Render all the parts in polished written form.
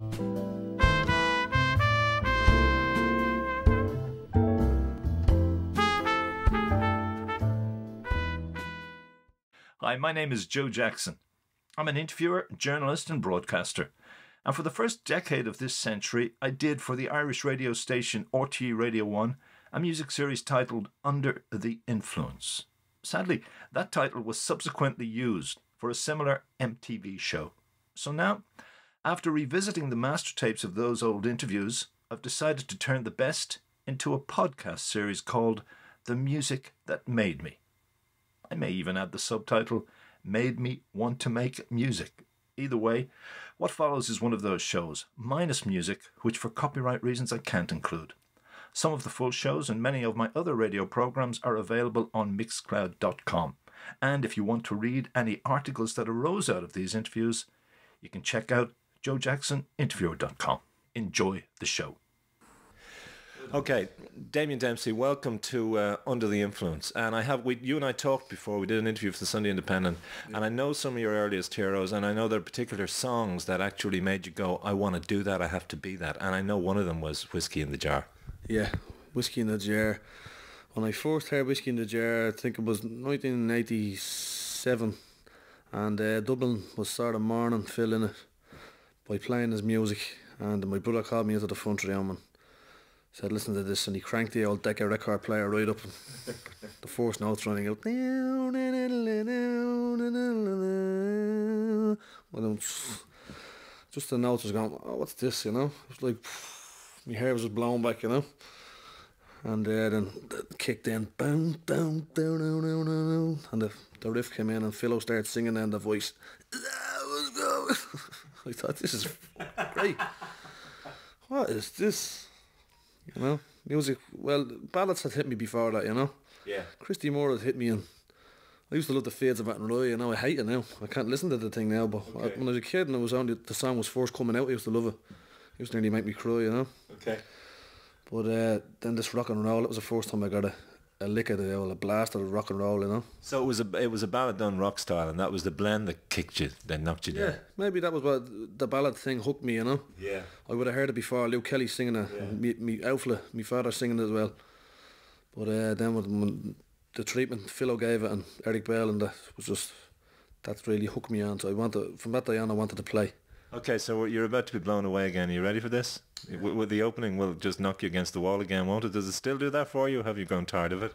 Hi, my name is Joe Jackson. I'm an interviewer, journalist and broadcaster. And for the first decade of this century, I did for the Irish radio station RTE Radio 1 a music series titled Under the Influence. Sadly, that title was subsequently used for a similar MTV show. So now, after revisiting the master tapes of those old interviews, I've decided to turn the best into a podcast series called The Music That Made Me. I may even add the subtitle, Made Me Want to Make Music. Either way, what follows is one of those shows, minus music, which for copyright reasons I can't include. Some of the full shows and many of my other radio programs are available on mixcloud.com. And if you want to read any articles that arose out of these interviews, you can check out joejacksoninterviewer.com. Enjoy the show. Okay, Damien Dempsey, welcome to Under the Influence. And you and I talked before. We did an interview for the Sunday Independent, and I know some of your earliest heroes, and I know there are particular songs that actually made you go, I want to do that, I have to be that. And I know one of them was Whiskey in the Jar. Yeah, Whiskey in the Jar. When I first heard Whiskey in the Jar, I think it was 1987, and Dublin was sort of mourning Phil in it by playing his music, and my brother called me into the front room and said, listen to this, and he cranked the old Decca record player right up, and the first notes running out. Just the notes was going, oh, what's this, you know? It was like, my hair was just blown back, you know? And then it kicked in, boom, boom, boom, boom, boom, boom, and the riff came in, and Philo started singing, and the voice, I thought, this is great. What is this? You know, music, well, ballads had hit me before that, you know. Yeah. Christy Moore had hit me, and I used to love the Fades of Attenroy, you know. I hate it now. I can't listen to the thing now, but when I was a kid and the song was first coming out, I used to love it. It used to nearly make me cry, you know. Okay. But then this rock and roll, it was the first time I got a lick of a blast of rock and roll, you know. So it was a ballad done rock style, and that was the blend that kicked you, that knocked you down. Yeah, maybe that was what the ballad thing hooked me, you know. Yeah. I would have heard it before, Luke Kelly singing it, me Outfla, my father singing it as well. But then when the treatment Philo gave it and Eric Bell, and that really hooked me on. So from that day on I wanted to play. Okay, so you're about to be blown away again. Are you ready for this? With the opening will just knock you against the wall again, won't it? Does it still do that for you? Have you grown tired of it?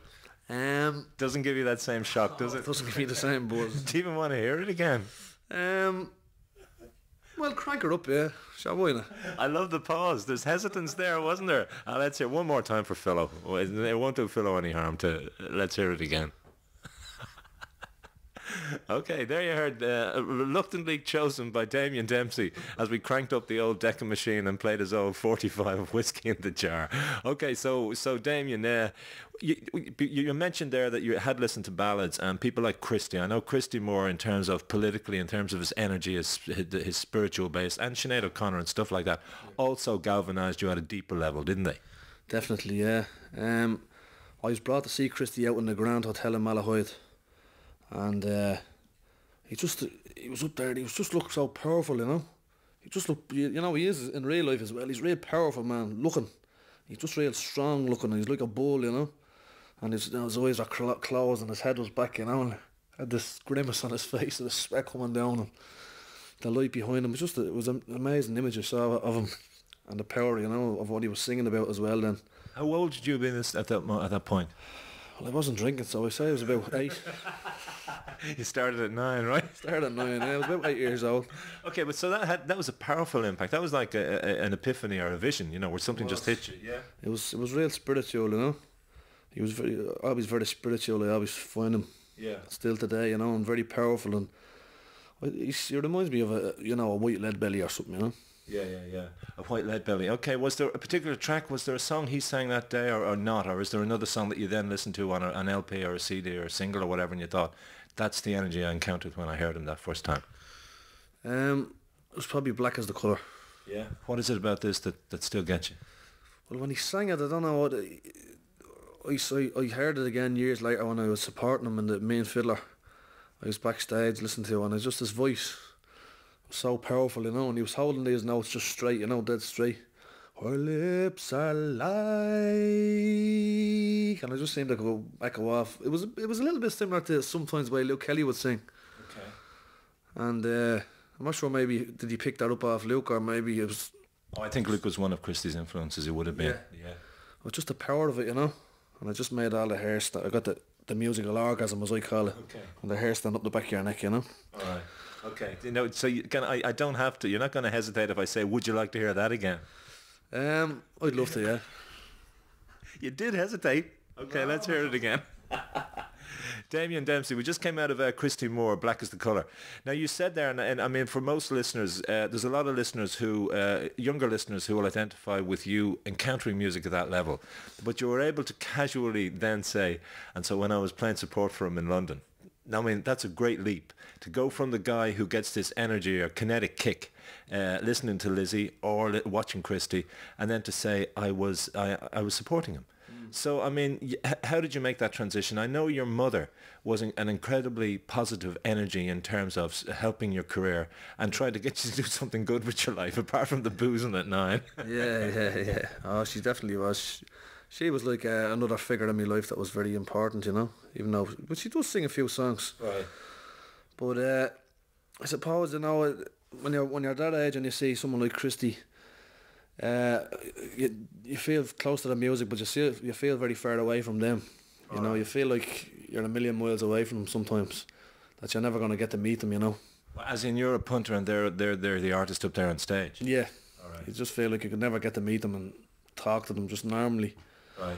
Doesn't give you that same shock, does it? It doesn't give me the same buzz. Do you even want to hear it again? Well, crank her up, yeah. Shall we? I love the pause. There's hesitance there, wasn't there? Let's hear one more time for Philo. It won't do Philo any harm to... Let's hear it again. Okay, there you heard, reluctantly chosen by Damian Dempsey as we cranked up the old Decca machine and played his old 45 of Whiskey in the Jar. Okay, so Damian, you mentioned there that you had listened to ballads and people like Christy. I know Christy more in terms of politically, in terms of his energy, his spiritual base, and Sinead O'Connor and stuff like that also galvanised you at a deeper level, didn't they? Definitely, yeah. I was brought to see Christy out in the Grand Hotel in Malahide. And he was up there and he just looked so powerful, you know. He just looked, you know, he is in real life as well. He's a real powerful man looking. He's just real strong looking. He's like a bull, you know. And his eyes were closed and his head was back, you know. And had this grimace on his face and the sweat coming down and the light behind him. It was an amazing image I saw of him and the power, you know, of what he was singing about as well then. How old did you have been at that point? Well, I wasn't drinking, so I say I was about 8. You started at 9, right? Started at 9, yeah. I was about 8 years old. Okay, but so that was a powerful impact. That was like an epiphany or a vision, you know, where something just hit you. Yeah. It was real spiritual, you know. He was always very spiritual. I always find him. Yeah. Still today, you know, and very powerful, and he reminds me of a white lead belly or something, you know. Yeah. A white lead belly. Okay, was there a particular track? Was there a song he sang that day or not? Or is there another song that you then listened to on an LP or a CD or a single or whatever, and you thought, that's the energy I encountered when I heard him that first time? It was probably Black as the Colour. Yeah. What is it about this that still gets you? Well, when he sang it, I don't know what... I heard it again years later when I was supporting him and the main fiddler. I was backstage listening to it, and it's just his voice so powerful, you know, and he was holding these notes just straight, you know, dead straight. Her lips are like, and I just seemed to go echo off. It was a little bit similar to sometimes the way Luke Kelly would sing. Okay. And I'm not sure, maybe did he pick that up off Luke, or maybe it was. Oh, I think Luke was one of Christy's influences. It would have been. Yeah. It was just the power of it, you know. And I just made all the hair I got the musical orgasm, as I call it. Okay. And the hair stand up the back of your neck, you know. All right. Okay. You know, so I don't have to. You're not going to hesitate if I say, "Would you like to hear that again?" I'd love to, yeah. You did hesitate. Okay, let's hear it again. Damien Dempsey, we just came out of Christy Moore, Black is the Colour. Now you said there, and I mean for most listeners, there's a lot of listeners who, younger listeners who will identify with you encountering music at that level. But you were able to casually then say, and so when I was playing support for him in London, I mean that's a great leap, to go from the guy who gets this energy or kinetic kick listening to Lizzie or watching Christy, and then to say I was supporting him. So, I mean, how did you make that transition? I know your mother was an incredibly positive energy in terms of helping your career and trying to get you to do something good with your life, apart from the boozing at 9. Yeah. Oh, she definitely was. She was like another figure in my life that was very important, you know. Even though, but she does sing a few songs. Right. But I suppose, you know, when you're that age and you see someone like Christy, you feel close to the music, but you feel very far away from them. You know, you feel like you're a million miles away from them sometimes. That you're never going to get to meet them. You know. As in, you're a punter and they're the artist up there on stage. Yeah. All right. You just feel like you could never get to meet them and talk to them just normally. Right.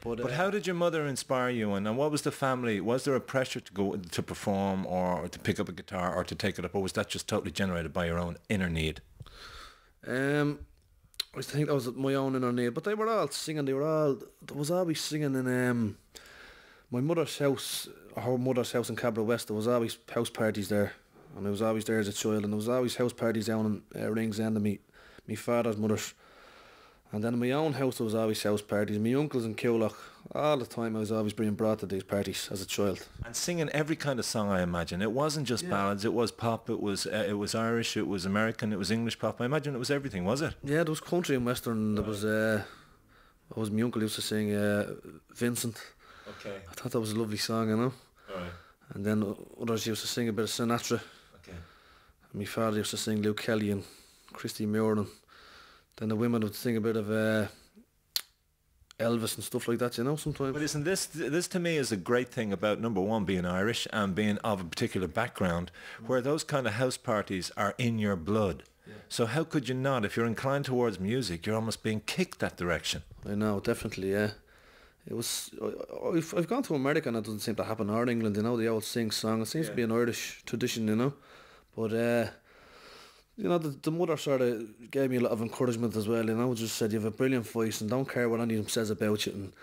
But how did your mother inspire you, and what was the family? Was there a pressure to go to perform or to pick up a guitar or to take it up, or was that just totally generated by your own inner need? I think that was my own inner need, but they were all singing. There was always singing in my mother's house, her mother's house in Cabra West. There was always house parties there, and I was always there as a child. And there was always house parties down in Rings End of me father's mother's. And then in my own house there was always house parties. My uncles in Coolock, all the time I was always being brought to these parties as a child. And singing every kind of song, I imagine. It wasn't just ballads, it was pop, it was Irish, it was American, it was English pop. I imagine it was everything, was it? Yeah, there was country and western. There was my uncle used to sing Vincent. Okay. I thought that was a lovely song, you know. Right. And then others used to sing a bit of Sinatra. Okay. And my father used to sing Luke Kelly and Christy Moore, and then the women would sing a bit of Elvis and stuff like that, you know, sometimes. But isn't this to me is a great thing about, number one, being Irish and being of a particular background, where those kind of house parties are in your blood. Yeah. So how could you not? If you're inclined towards music, you're almost being kicked that direction. I know, definitely, yeah. It was. I've gone to America and it doesn't seem to happen, or England, you know, the old sing song. It seems to be an Irish tradition, you know. But you know, the mother sort of gave me a lot of encouragement as well, you know, just said you have a brilliant voice and don't care what anyone says about you, and,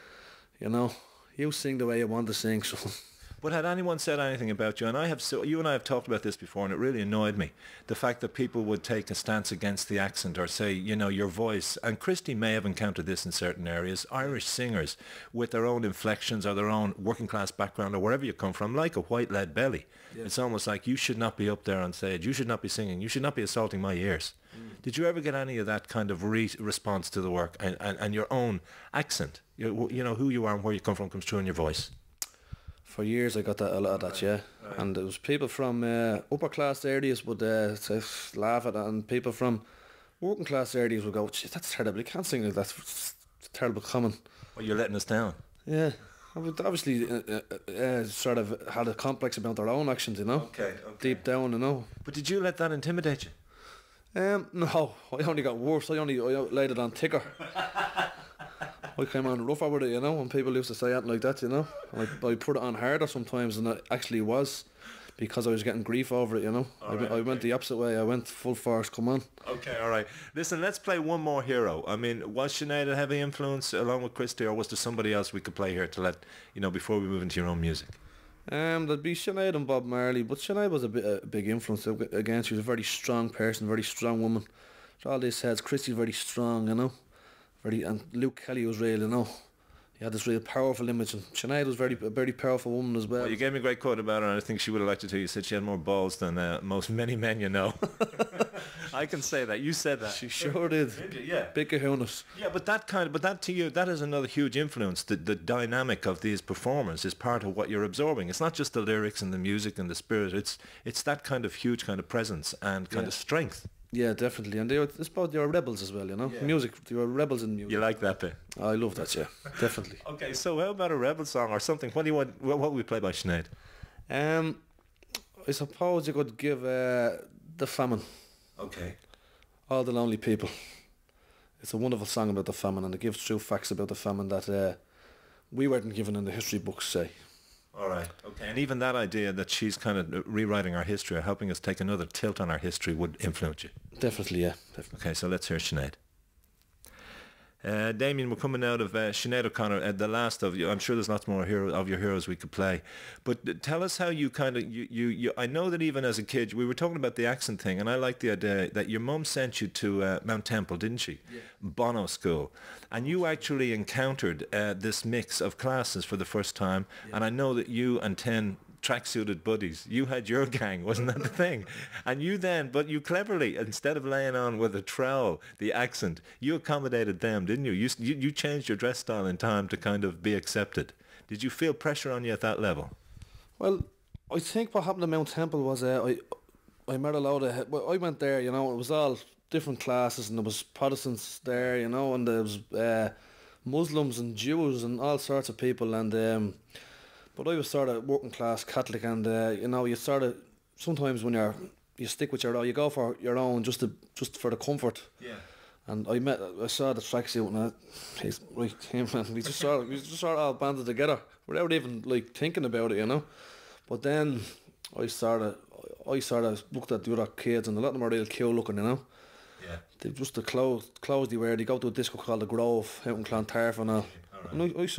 you know, you sing the way you want to sing, so. But had anyone said anything about you, and you and I have talked about this before, and it really annoyed me, the fact that people would take a stance against the accent or say, you know, your voice, and Christy may have encountered this in certain areas, Irish singers with their own inflections or their own working class background or wherever you come from, like a white lead belly. Yeah. It's almost like you should not be up there on stage, you should not be singing, you should not be assaulting my ears. Did you ever get any of that kind of response to the work and your own accent? You know, who you are and where you come from comes through in your voice. For years I got a lot of that, yeah. Right. And it was people from upper class areas would laugh at it, and people from working class areas would go, "Gee, that's terrible, you can't sing like that, it's terrible common." Well, you're letting us down. Yeah. I would obviously sort of had a complex about their own actions, you know. Okay. Deep down, you know. But did you let that intimidate you? No, I only got worse. I laid it on thicker. I came on rougher with it, you know, when people used to say anything like that, you know. I put it on harder sometimes than it actually was, because I was getting grief over it, you know. I went the opposite way. I went full force, come on. Okay, all right. Listen, let's play one more hero. I mean, was Sinead a heavy influence along with Christy, or was there somebody else we could play here to let, you know, before we move into your own music? There'd be Sinead and Bob Marley, but Sinead was a big influence. Again, she was a very strong person, very strong woman. So all this says, Christy's very strong, you know. And Luke Kelly was real, you know. he had this real powerful image, and Sinead was a very powerful woman as well. Well, you gave me a great quote about her, and I think she would have liked it too. You said she had more balls than many men you know. I can say that. You said that. She sure did. Yeah. Big kahunas. Yeah, but that to you, that is another huge influence. The dynamic of these performers is part of what you're absorbing. It's not just the lyrics and the music and the spirit. It's that kind of huge kind of presence and kind of strength. Yeah, definitely. And it's about they were rebels as well, you know. Yeah. Music, they were rebels in music. You like that bit? I love that, yeah, definitely. Okay, so how about a rebel song or something? What do you want? What will we play by Sinead? I suppose you could give The Famine. Okay. All the Lonely People. It's a wonderful song about the famine, and it gives true facts about the famine that we weren't given in the history books, say. All right. Okay. And even that idea that she's kind of rewriting our history or helping us take another tilt on our history would influence you. Definitely, yeah. Definitely. Okay, so let's hear Sinead. Damien, we're coming out of Sinead O'Connor, the last of you. I'm sure there's lots more of your heroes we could play. But tell us how you kind of, you. I know that even as a kid, we were talking about the accent thing, and I like the idea that your mum sent you to Mount Temple, didn't she? Yeah. Bono School. And you actually encountered this mix of classes for the first time. Yeah. And I know that you and 10 tracksuited buddies, you had your gang, wasn't that the thing? And you then, but you cleverly, instead of laying on with a trowel, the accent, you accommodated them, didn't you? You changed your dress style in time to kind of be accepted. Did you feel pressure on you at that level? Well, I think what happened at Mount Temple was I met a load of, well, I went there, you know, it was all different classes, and there was Protestants there, you know, and there was Muslims and Jews and all sorts of people, and but I was sort of working class Catholic, and you know, you sort of sometimes when you stick with your own, you go for your own just for the comfort. Yeah. And I saw the tracksuit, and he's right, him, and we just sort of all banded together without even like thinking about it, you know. But then I sort of looked at the other kids, and a lot of them are real cool looking, you know. Yeah. They just the clothes they wear. They go to a disco called the Grove out in Clontarf and all. And I was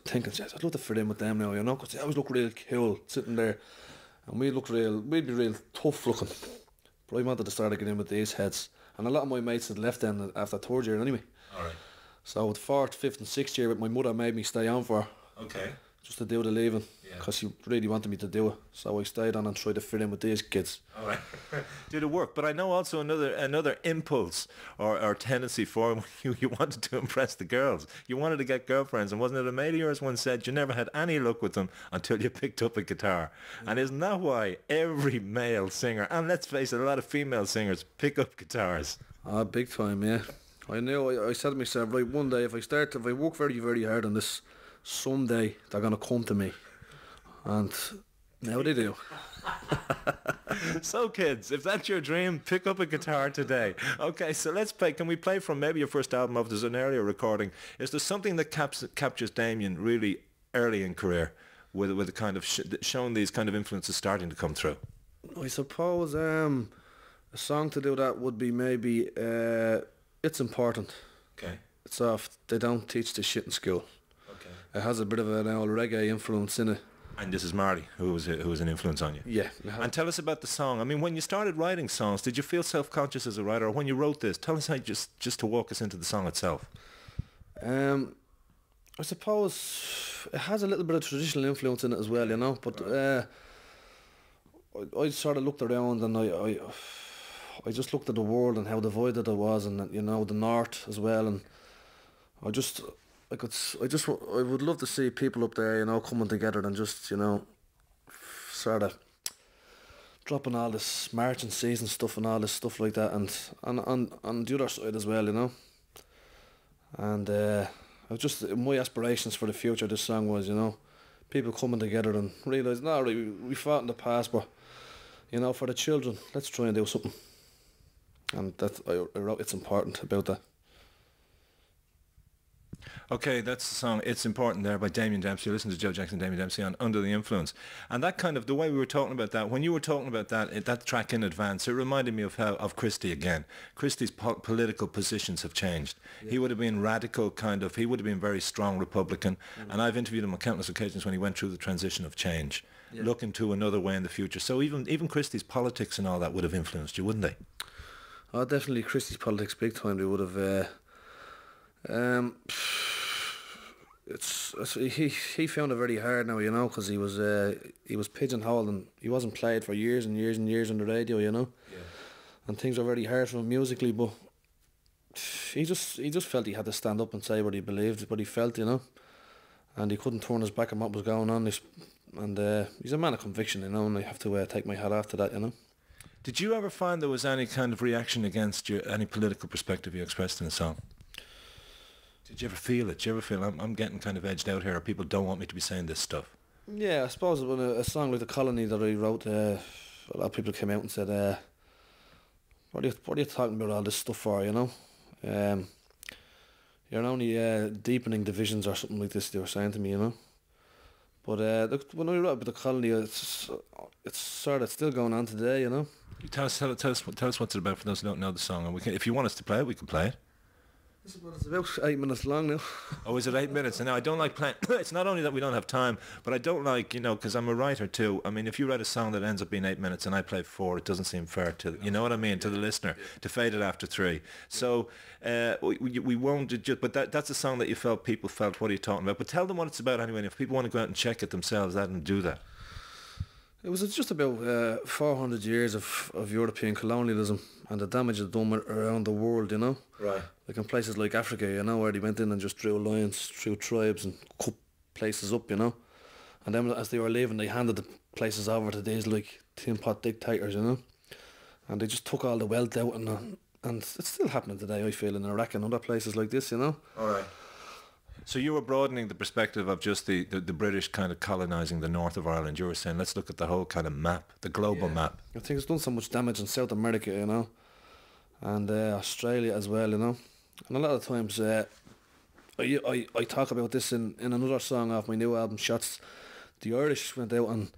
thinking, I'd love to fit in with them now, you know, because they always look real cool sitting there, and we'd be real tough looking. But I wanted to start to get in with these heads, and a lot of my mates had left then after third year anyway. All right. So the fourth, fifth, and sixth year, my mother made me stay on for. Okay. Just to do the leaving, because she really wanted me to do it. So I stayed on and tried to fit in with these kids. All right. Did it work? But I know also another impulse or tendency for you wanted to impress the girls. You wanted to get girlfriends, and wasn't it a mate of yours once said you never had any luck with them until you picked up a guitar? Yeah. And isn't that why every male singer, and let's face it, a lot of female singers pick up guitars? Ah, big time, yeah. I knew. I said to myself, right, one day if I work very, very hard on this, someday they're going to come to me, and now they do. So kids, if that's your dream, pick up a guitar today. Okay, so let's play. Can we play from maybe your first album, if there's an earlier recording? Is there something that captures Damien really early in career with a kind of showing these kind of influences starting to come through? I suppose a song to do that would be maybe It's Important. Okay. It's off They Don't Teach This Shit in School. It has a bit of an old reggae influence in it. And this is Marty, who was an influence on you. Yeah. And tell us about the song. I mean, when you started writing songs, did you feel self-conscious as a writer? Or when you wrote this, tell us how just to walk us into the song itself. I suppose it has a little bit of traditional influence in it as well, you know. But I sort of looked around, and I just looked at the world and how divided it was, and you know, the north as well, and I would love to see people up there, you know, coming together and just, you know, sort of dropping all this marching season stuff and all this stuff like that, and on the other side as well, you know. And just my aspirations for the future. This song was, you know, people coming together and realising, no, we fought in the past, but you know, for the children, let's try and do something. And that I wrote It's Important about that. Okay, that's the song It's Important there by Damien Dempsey. Listen to Joe Jackson, Damien Dempsey on Under the Influence. And that kind of, the way we were talking about that, when you were talking about that track in advance, it reminded me of Christy again. Christy's political positions have changed. Yeah. He would have been radical he would have been very strong Republican. Mm-hmm. And I've interviewed him on countless occasions when he went through the transition of change, looking to another way in the future. So even Christy's politics and all that would have influenced you, wouldn't they? Oh, definitely Christy's politics, big time. They would have... he found it very hard now, you know, because he was pigeonholed and he wasn't played for years and years and years on the radio, you know. Yeah. And things were very hard for him musically, but he just felt he had to stand up and say what he believed, what he felt, you know. And he couldn't turn his back on what was going on. He's a man of conviction, you know, and I have to take my hat off to that, you know. Did you ever find there was any kind of reaction against any political perspective you expressed in a song? Did you ever feel it? Did you ever feel I'm getting kind of edged out here, or people don't want me to be saying this stuff? Yeah, I suppose when a song like The Colony that I wrote, a lot of people came out and said, what are you talking about all this stuff for, you know? You're only deepening divisions or something like this, they were saying to me, you know? But when I wrote about The Colony, it's still going on today, you know? Tell us what's it about for those who don't know the song, and we can, if you want us to play it, we can play it. It's about 8 minutes long now. Oh, is it 8 minutes? And now I don't like playing. It's not only that we don't have time, but I don't like, you know, because I'm a writer too. I mean, if you write a song that ends up being 8 minutes and I play 4, it doesn't seem fair to, you know what I mean, to the listener, to fade it after 3. So we won't just, but that's a song that you felt people felt. What are you talking about? But tell them what it's about anyway. And if people want to go out and check it themselves, let them do that. It was just about 400 years of European colonialism and the damage it done around the world, you know? Right. Like in places like Africa, you know, where they went in and just drew lines through tribes and cut places up, you know? And then as they were leaving, they handed the places over to these, like, tin pot dictators, you know? And they just took all the wealth out and it's still happening today, I feel, in Iraq and other places like this, you know? All right. So you were broadening the perspective of just the British kind of colonising the north of Ireland. You were saying, let's look at the whole kind of map, the global map. I think it's done so much damage in South America, you know, and Australia as well, you know. And a lot of times I talk about this in another song off my new album, Shots. The Irish went out and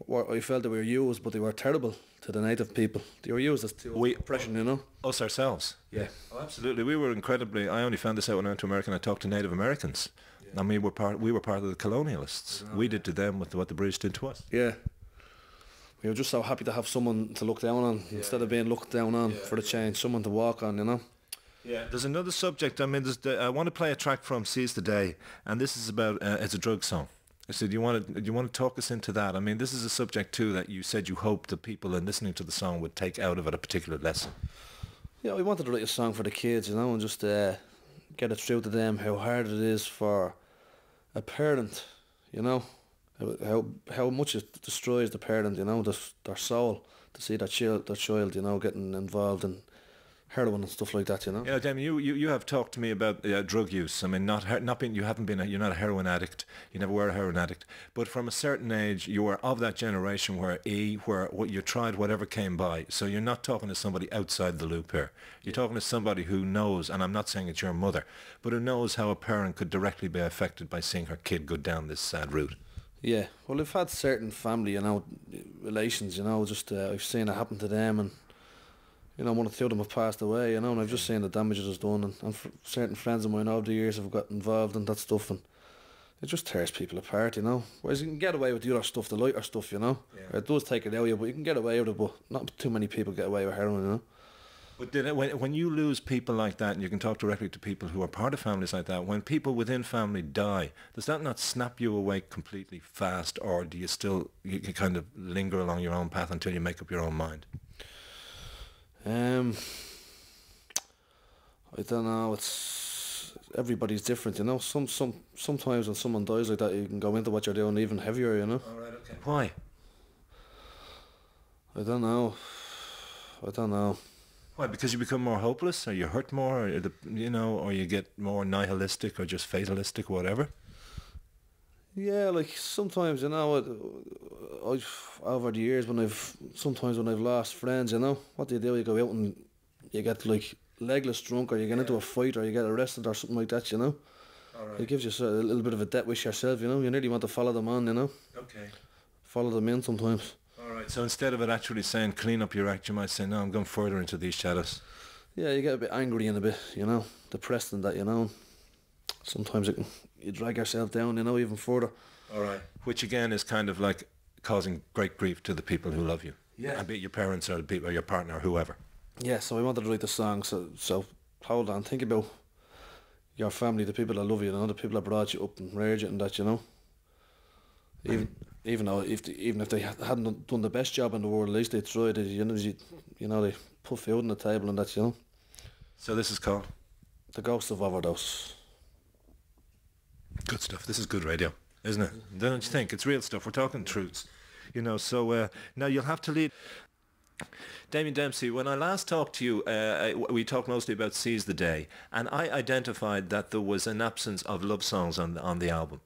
I felt they were used, but they were terrible to the native people. They were used as oppression, you know. Us ourselves? Yeah. Oh, absolutely. We were incredibly, I only found this out when I went to America and I talked to Native Americans. Yeah. And we were part of the colonialists. Yeah. We did to them what the British did to us. Yeah. We were just so happy to have someone to look down on instead of being looked down on for the change, someone to walk on, you know. Yeah. There's another subject, I mean, I want to play a track from Seize the Day, and this is about, it's a drug song. I said, do you want to talk us into that? I mean, this is a subject too that you said you hoped that people in listening to the song would take out of it a particular lesson. Yeah, we wanted to write a song for the kids, you know, and just get it through to them how hard it is for a parent, you know, how much it destroys the parent, you know, their soul, to see their child, you know, getting involved in heroin and stuff like that, you know. Yeah, Damien, you have talked to me about drug use. I mean, not being, you're not a heroin addict. You never were a heroin addict. But from a certain age, you were of that generation where you tried whatever came by. So you're not talking to somebody outside the loop here. You're talking to somebody who knows, and I'm not saying it's your mother, but who knows how a parent could directly be affected by seeing her kid go down this sad route. Yeah, well, I've had certain family, you know, relations, you know, just I've seen it happen to them, and you know, one or two of them have passed away, you know, and I've just seen the damage it has done, and certain friends of mine over the years have got involved in that stuff, and it just tears people apart, you know. Whereas you can get away with the other stuff, the lighter stuff, you know. Yeah. It does take it out of you, but you can get away with it, but not too many people get away with heroin, you know. But when you lose people like that, and you can talk directly to people who are part of families like that, when people within family die, does that not snap you awake completely fast, or do you still you kind of linger along your own path until you make up your own mind? I don't know. It's everybody's different, you know. Sometimes when someone dies like that, you can go into what you're doing even heavier, you know. All right, okay. Why? I don't know. Why? Because you become more hopeless, or you hurt more, or you get more nihilistic, or just fatalistic, whatever. Yeah, like sometimes, you know, I've over the years when I've lost friends, you know, what do? You go out and you get like legless drunk, or you get into a fight, or you get arrested or something like that, you know. All right. It gives you a little bit of a debt wish yourself, you know. You nearly want to follow them on, you know. Okay. Follow them in sometimes. All right. So instead of it actually saying clean up your act, you might say, no, I'm going further into these shadows. Yeah, you get a bit angry and a bit, you know, depressed and that, you know. Sometimes you drag yourself down, you know, even further. All right. Which again is kind of like causing great grief to the people who love you. Yeah. Be it your parents or the people, or your partner or whoever. Yeah, so I wanted to write the song, so hold on, think about, your family, the people that love you, you know, the people that brought you up and reared you and that, you know. Even though even if they hadn't done the best job in the world, at least they tried it, you know, they put food on the table and that, you know. So this is called? The Ghost of Overdose. Good stuff. This is good radio, isn't it? Don't you think? It's real stuff. We're talking truths. You know, so now you'll have to lead. Damien Dempsey, when I last talked to you, we talked mostly about Seize the Day, and I identified that there was an absence of love songs on the album.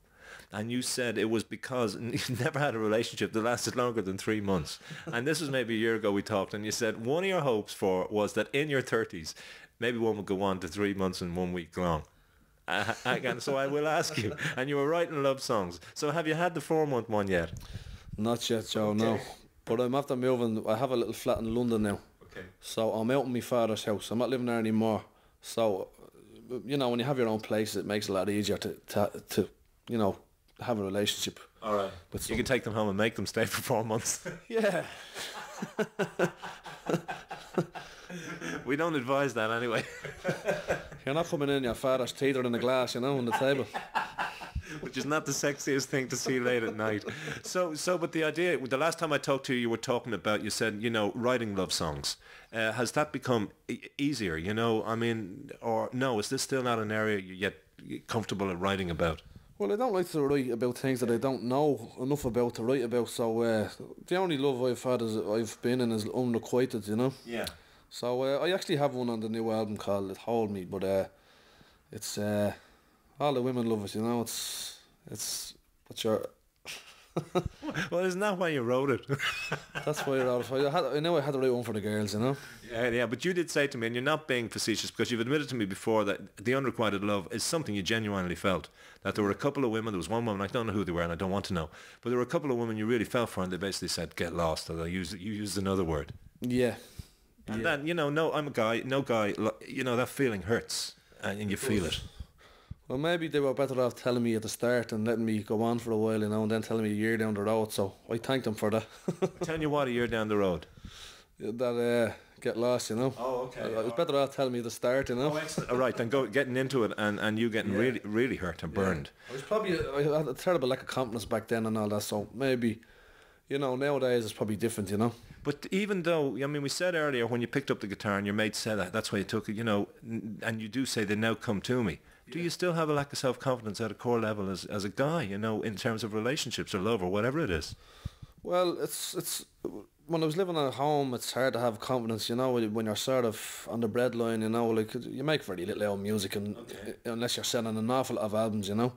And you said it was because you never had a relationship that lasted longer than 3 months. And this was maybe a year ago we talked, and you said one of your hopes for was that in your 30s, maybe one would go on to 3 months and 1 week long. Again, so I will ask you, and you were writing love songs. So have you had the 4-month one yet? Not yet, Joe, okay. No. But I'm after moving. I have a little flat in London now. Okay. So I'm out in my father's house. I'm not living there anymore. So, you know, when you have your own place, it makes it a lot easier to you know, have a relationship. All right. But you can take them home and make them stay for 4 months. Yeah. We don't advise that anyway. You're not coming in your father's teeth are in the glass, you know, on the table. Which is not the sexiest thing to see late at night. So, but the idea, the last time I talked to you, you were talking about, you said, you know, writing love songs. Has that become easier, you know? I mean, or no, is this still not an area you're yet comfortable at writing about? Well, I don't like to write about things that I don't know enough about to write about. So the only love I've had I've been in is unrequited, you know? Yeah. So I actually have one on the new album called Hold Me, but it's all the women love it, you know. It's what's your well, isn't that why you wrote it? That's why I wrote it. I know I had to write one for the girls, you know. Yeah, but you did say to me, and you're not being facetious, because you've admitted to me before that the unrequited love is something you genuinely felt. That there were a couple of women, there was one woman, I don't know who they were and I don't want to know, but there were a couple of women you really felt for and they basically said, get lost, or you used another word. Yeah. And then, you know, no, I'm a guy, no guy, you know, that feeling hurts and you feel it. Well, maybe they were better off telling me at the start and letting me go on for a while, you know, and then telling me a year down the road. So I thank them for that. Tell you what, a year down the road? That get lost, you know. Oh, okay. It was better off telling me at the start, you know. Oh, excellent. All right, then getting into it and you getting really, really hurt and burned. I had a terrible lack of confidence back then and all that, so maybe, you know, nowadays it's probably different, you know. But even though, I mean, we said earlier when you picked up the guitar and your mate said that's why you took it, you know, and you do say they now come to me. Do you still have a lack of self-confidence at a core level as a guy, you know, in terms of relationships or love or whatever it is? Well, it's when I was living at home, it's hard to have confidence, you know, when you're sort of on the breadline, you know, like you make very little own music and unless you're selling an awful lot of albums, you know.